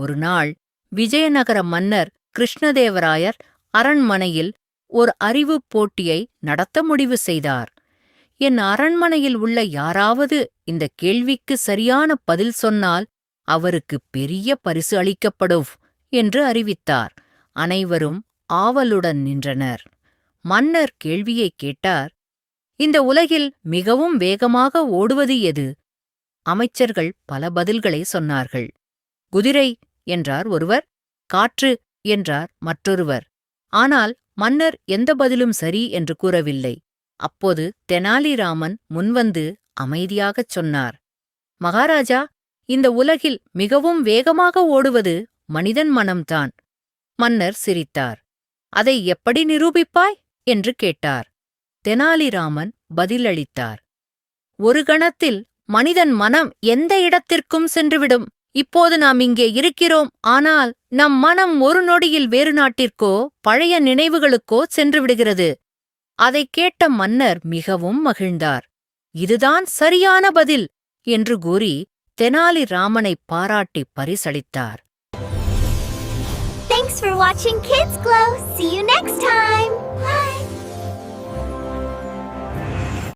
ஒருநாள் விஜயநகர மன்னர் கிருஷ்ணதேவராயர் அரண்மனையில் ஓர் அறிவுப் போட்டியை நடத்த முடிவு செய்தார். என் அரண்மனையில் உள்ள யாராவது இந்த கேள்விக்கு சரியான பதில் சொன்னால் அவருக்கு பெரிய பரிசு அளிக்கப்படும் என்று அறிவித்தார். அனைவரும் ஆவலுடன் நின்றனர். மன்னர் கேள்வியைக் கேட்டார். இந்த உலகில் மிகவும் வேகமாக ஓடுவது எது? அமைச்சர்கள் பல பதில்களை சொன்னார்கள். குதிரை என்றார் ஒருவர், காற்று என்றார் மற்றொருவர். ஆனால் மன்னர் எந்த பதிலும் சரி என்று கூறவில்லை. அப்போது தெனாலிராமன் முன்வந்து அமைதியாகச் சொன்னார். மகாராஜா, இந்த உலகில் மிகவும் வேகமாக ஓடுவது மனிதன் மனம்தான். மன்னர் சிரித்தார். அதை எப்படி நிரூபிப்பாய் என்று கேட்டார். தெனாலிராமன் பதிலளித்தார். ஒரு கணத்தில் மனிதன் மனம் எந்த இடத்திற்கும் சென்றுவிடும். இப்போது நாம் இங்கே இருக்கிறோம், ஆனால் நம் மனம் ஒரு நொடியில் வேறு நாட்டிற்கோ பழைய நினைவுகளுக்கோ சென்றுவிடுகிறது. அதைக் கேட்ட மன்னர் மிகவும் மகிழ்ந்தார். இதுதான் சரியான பதில் என்று கூறி தெனாலிராமனை பாராட்டி பரிசளித்தார். Thanks for watching Kids Glow. See you next time.